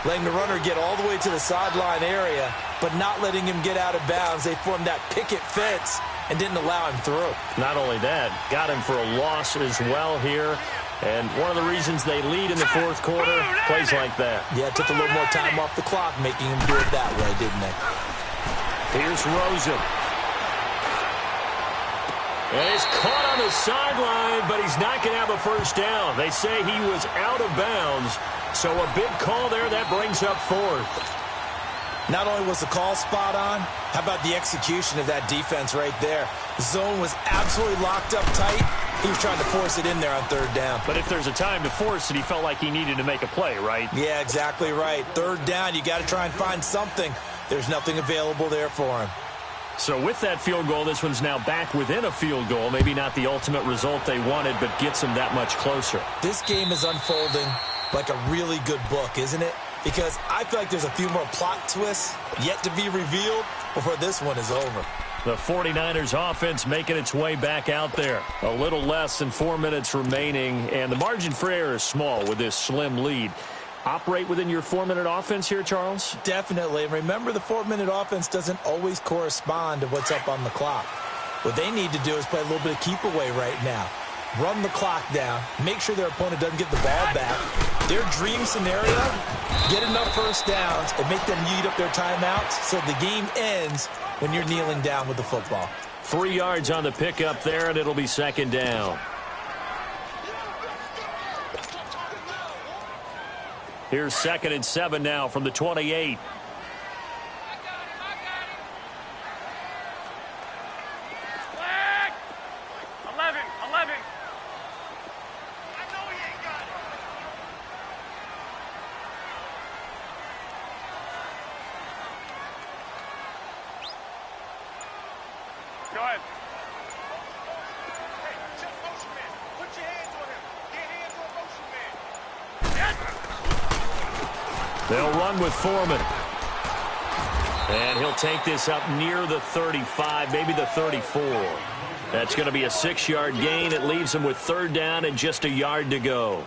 letting the runner get all the way to the sideline area, but not letting him get out of bounds. They formed that picket fence and didn't allow him through. Not only that, got him for a loss as well here. And one of the reasons they lead in the 4th quarter, plays like that. Yeah, it took a little more time off the clock, making him do it that way, didn't they? Here's Rosen. And he's caught on the sideline, but he's not going to have a 1st down. They say he was out of bounds, so a big call there. That brings up 4th. Not only was the call spot on, how about the execution of that defense right there? The zone was absolutely locked up tight. He was trying to force it in there on 3rd down. But if there's a time to force it, he felt like he needed to make a play, right? Yeah, exactly right. 3rd down, you got to try and find something. There's nothing available there for him. So with that field goal, this one's now back within a field goal. Maybe not the ultimate result they wanted, but gets them that much closer. This game is unfolding like a really good book, isn't it? Because I feel like there's a few more plot twists yet to be revealed before this one is over. The 49ers offense making its way back out there. A little less than 4 minutes remaining, and the margin for error is small with this slim lead. Operate within your 4-minute offense here, Charles? Definitely. And remember, the 4-minute offense doesn't always correspond to what's up on the clock. What they need to do is play a little bit of keep away right now. run the clock down, make sure their opponent doesn't get the ball back. Their dream scenario, get enough first downs and make them eat up their timeouts so the game ends when you're kneeling down with the football. 3 yards on the pickup there, and it'll be second down. Here's 2nd and 7 now from the 28. Flag! 11. I know he ain't got it. Go ahead. Hey, check motion man. Put your hands on him. Get hands on motion man. They'll run with Foreman. And he'll take this up near the 35, maybe the 34. That's going to be a 6-yard gain. It leaves him with 3rd down and just a yard to go.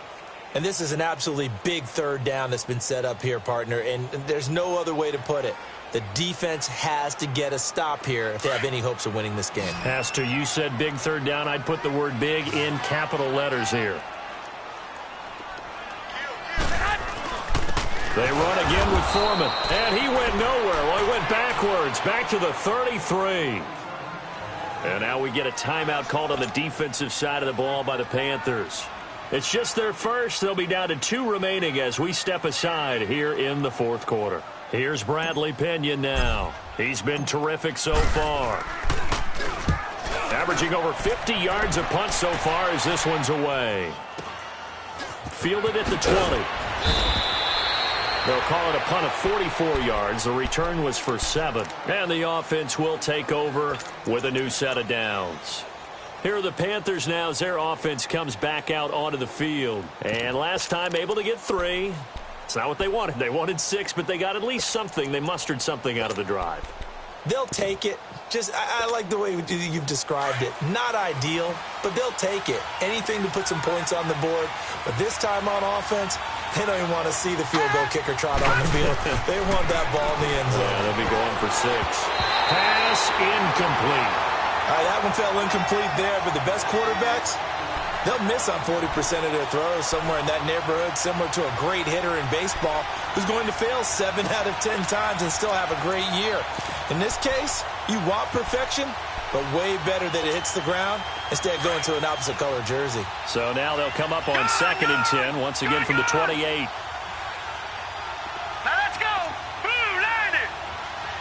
And this is an absolutely big 3rd down that's been set up here, partner, and there's no other way to put it. The defense has to get a stop here if they have any hopes of winning this game. Pastor, you said big 3rd down. I'd put the word big in capital letters here. They run again with Foreman, and he went nowhere. Well, he went backwards, back to the 33. And now we get a timeout called on the defensive side of the ball by the Panthers. It's just their first. They'll be down to 2 remaining as we step aside here in the 4th quarter. Here's Bradley Pinion now. He's been terrific so far. Averaging over 50 yards a punt so far as this one's away. Fielded at the 20. They'll call it a punt of 44 yards. The return was for 7. And the offense will take over with a new set of downs. Here are the Panthers now as their offense comes back out onto the field. And last time able to get 3. It's not what they wanted. They wanted 6, but they got at least something. They mustered something out of the drive. They'll take it. I like the way you've described it. Not ideal, but they'll take it. Anything to put some points on the board. But this time on offense, they don't even want to see the field goal kicker trot on the field. They want that ball in the end zone. Yeah, they'll be going for 6. Pass incomplete. All right, that one fell incomplete there, but the best quarterbacks, they'll miss on 40% of their throws somewhere in that neighborhood, similar to a great hitter in baseball who's going to fail 7 out of 10 times and still have a great year. In this case, you want perfection, but way better that it hits the ground instead of going to an opposite color jersey. So now they'll come up on 2nd and 10, once again from the 28. Now let's go. Blue line it.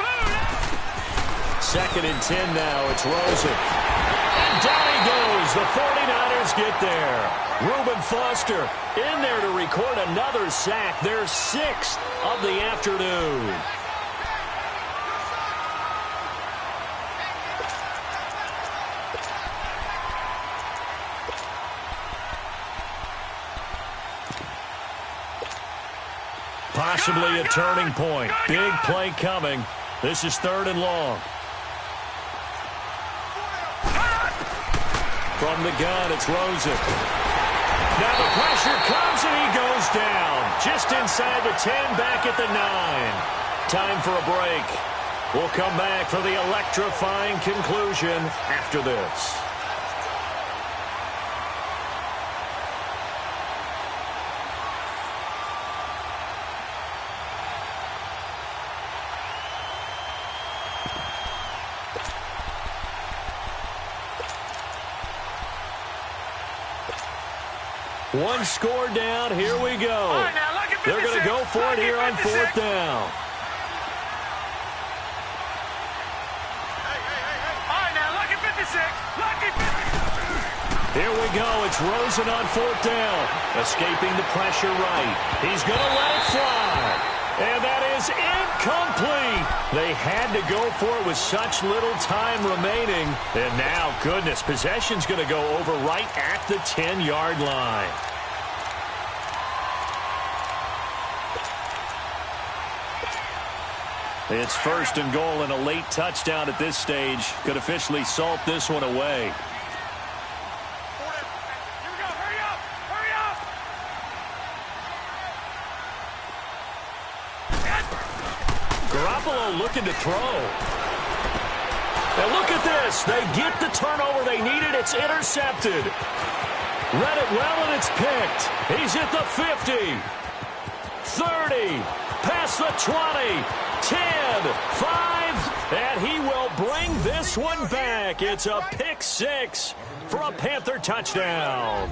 Blue line. 2nd and 10 now. It's Rosen. And down he goes. The 49ers get there. Reuben Foster in there to record another sack. Their 6th of the afternoon. Possibly a turning point. Big play coming. This is 3rd and long. From the gun, it's Rosen. Now the pressure comes and he goes down. Just inside the 10, back at the 9. Time for a break. We'll come back for the electrifying conclusion after this. One score down. Here we go. Right, now, they're going to go for it here on 4th down. All right, now, lucky 56. Lucky 56. Here we go. It's Rosen on 4th down. Escaping the pressure right. He's going to let it fly. And that is incomplete. They had to go for it with such little time remaining. And now, goodness, possession's going to go over right at the 10-yard line. It's 1st and goal, and a late touchdown at this stage could officially salt this one away. Here we go. Hurry up. Hurry up. Garoppolo looking to throw. And look at this. They get the turnover they needed. It's intercepted. Read it well, and it's picked. He's at the 50, 30, past the 20, 10, 5, and he will bring this one back. It's a pick six for a Panther touchdown.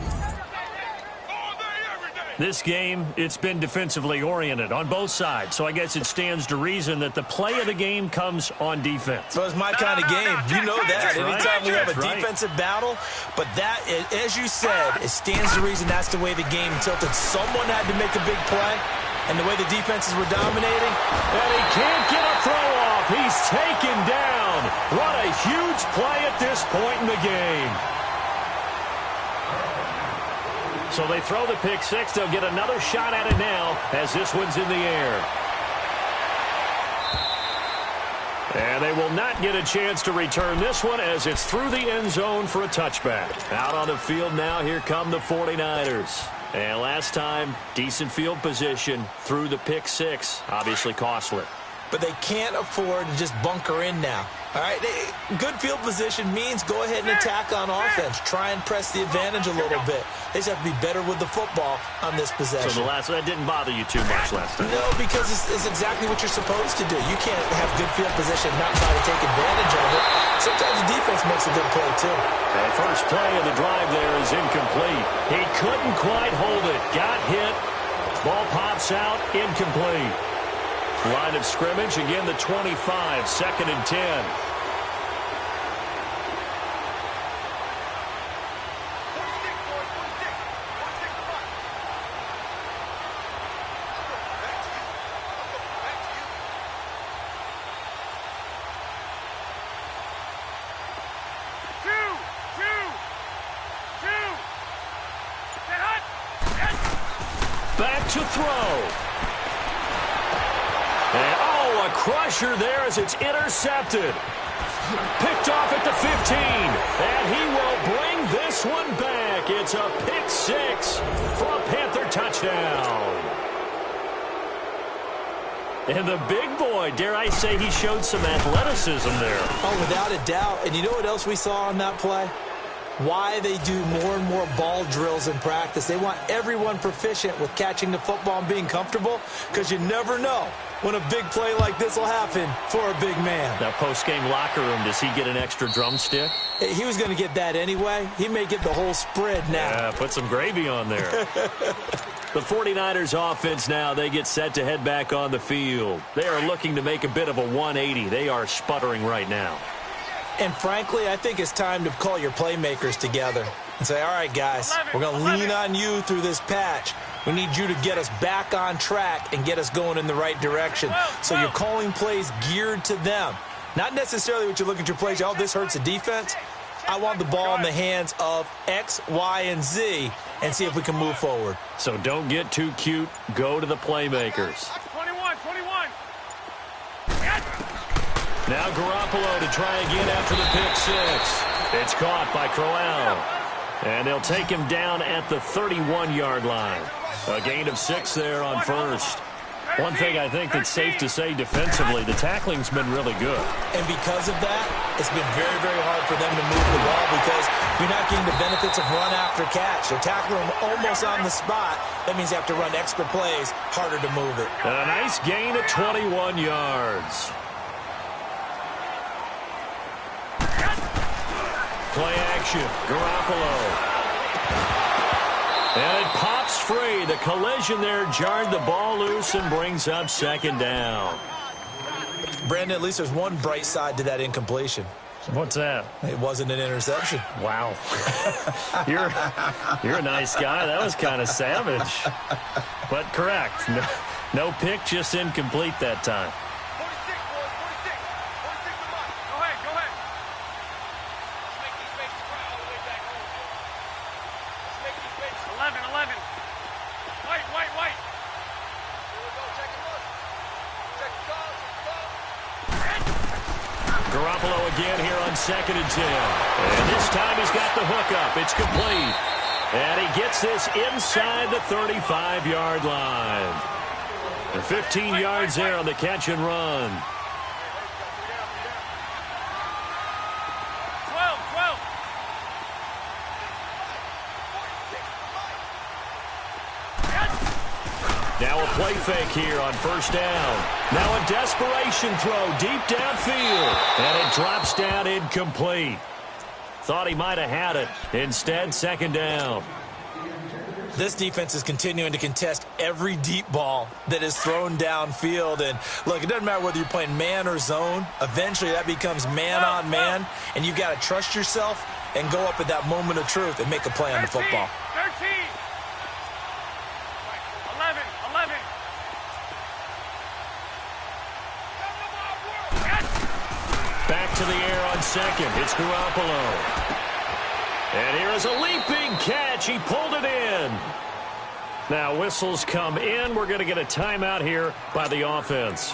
This game, it's been defensively oriented on both sides, so I guess it stands to reason that the play of the game comes on defense. So it's my kind of game. You know that. Right. Anytime we have a Right. defensive battle, but that, as you said, it stands to reason that's the way the game tilted. Someone had to make a big play, and the way the defenses were dominating. And he can't get a throw off. He's taken down. What a huge play at this point in the game. So they throw the pick six. They'll get another shot at it now as this one's in the air. And they will not get a chance to return this one as it's through the end zone for a touchback. Out on the field now, here come the 49ers. And last time, decent field position through the pick six. Obviously costly. But they can't afford to just bunker in now. All right, good field position means go ahead and attack on offense. Try and press the advantage a little bit. They just have to be better with the football on this possession. So that didn't bother you too much last time? No, because it's exactly what you're supposed to do. You can't have good field position and not try to take advantage of it. Sometimes the defense makes a good play, too. The first play of the drive there is incomplete. He couldn't quite hold it. Got hit. Ball pops out. Incomplete. Line of scrimmage, again the 25, 2nd and 10. Back to throw. And, a crusher there as it's intercepted. Picked off at the 15. And he will bring this one back. It's a pick six for a Panther touchdown. And the big boy, dare I say, he showed some athleticism there. Oh, without a doubt. And you know what else we saw on that play? Why they do more and more ball drills in practice. They want everyone proficient with catching the football and being comfortable, because you never know when a big play like this will happen for a big man. Now, post-game locker room, does he get an extra drumstick? He was going to get that anyway. He may get the whole spread now. Yeah, put some gravy on there. The 49ers offense now, they get set to head back on the field. They are looking to make a bit of a 180. They are sputtering right now. And frankly, I think it's time to call your playmakers together and say, all right, guys, we're going to lean on you through this patch. We need you to get us back on track and get us going in the right direction. So you're calling plays geared to them. Not necessarily what you look at your plays, oh, this hurts the defense. I want the ball in the hands of X, Y, and Z and see if we can move forward. So don't get too cute. Go to the playmakers. 21. Now Garoppolo to try again after the pick six. It's caught by Crowell. And they'll take him down at the 31-yard line. A gain of 6 there on first. One thing I think that's safe to say defensively, the tackling's been really good. And because of that, it's been very, very hard for them to move the ball because you're not getting the benefits of run after catch. They're tackling them almost on the spot. That means you have to run extra plays, harder to move it. And a nice gain of 21 yards. Play action, Garoppolo. And it pops free. The collision there jarred the ball loose and brings up 2nd down. Brandon, at least there's one bright side to that incompletion. What's that? It wasn't an interception. Wow. You're a nice guy. That was kind of savage. But correct. No pick, just incomplete that time. 11. White. Garoppolo again here on 2nd and 10. And this time he's got the hookup. It's complete. And he gets this inside the 35-yard line. The 15 yards there on the catch and run. 12. play fake here on first down. Now a desperation throw deep downfield. And it drops down incomplete. Thought he might have had it. Instead, second down. This defense is continuing to contest every deep ball that is thrown downfield. And, look, it doesn't matter whether you're playing man or zone. Eventually, that becomes man on man. And you've got to trust yourself and go up at that moment of truth and make a play on the football. 13. 11. Back to the air on second. It's Garoppolo. And here is a leaping catch. He pulled it in. Now whistles come in. We're going to get a timeout here by the offense,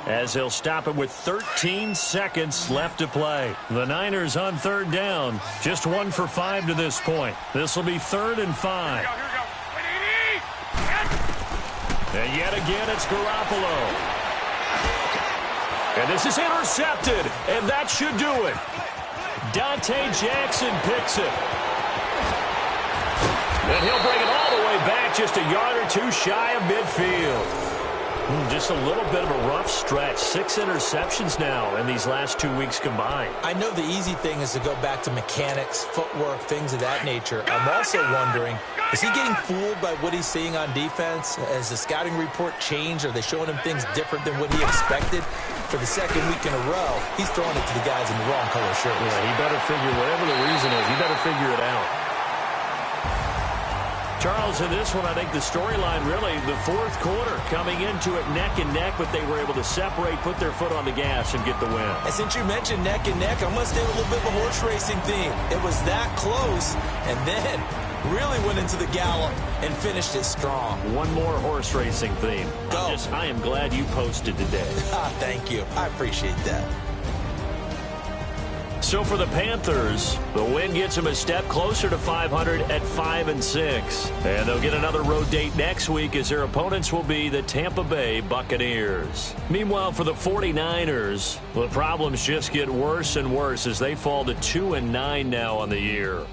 as he'll stop it with 13 seconds left to play. The Niners on third down. Just 1 for 5 to this point. This will be 3rd and 5. Here we go. And yet again, it's Garoppolo. And this is intercepted. And that should do it. Dante Jackson picks it. And he'll bring it all the way back, just a yard or two shy of midfield. Just a little bit of a rough stretch. 6 interceptions now in these last 2 weeks combined. I know the easy thing is to go back to mechanics, footwork, things of that nature. I'm also wondering, is he getting fooled by what he's seeing on defense? Has the scouting report changed? Are they showing him things different than what he expected? For the second week in a row, he's throwing it to the guys in the wrong color shirts. Yeah, he better figure, whatever the reason is, he better figure it out. Charles, in this one, I think the storyline really, the fourth quarter, coming into it neck and neck, but they were able to separate, put their foot on the gas, and get the win. And since you mentioned neck and neck, I'm going to stay with a little bit of a horse racing theme. It was that close, and then really went into the gallop and finished it strong. One more horse racing theme. Go. I am glad you posted today. Thank you. I appreciate that. So for the Panthers, the win gets them a step closer to 500 at 5-6. And they'll get another road date next week as their opponents will be the Tampa Bay Buccaneers. Meanwhile, for the 49ers, the problems just get worse and worse as they fall to 2-9 now on the year.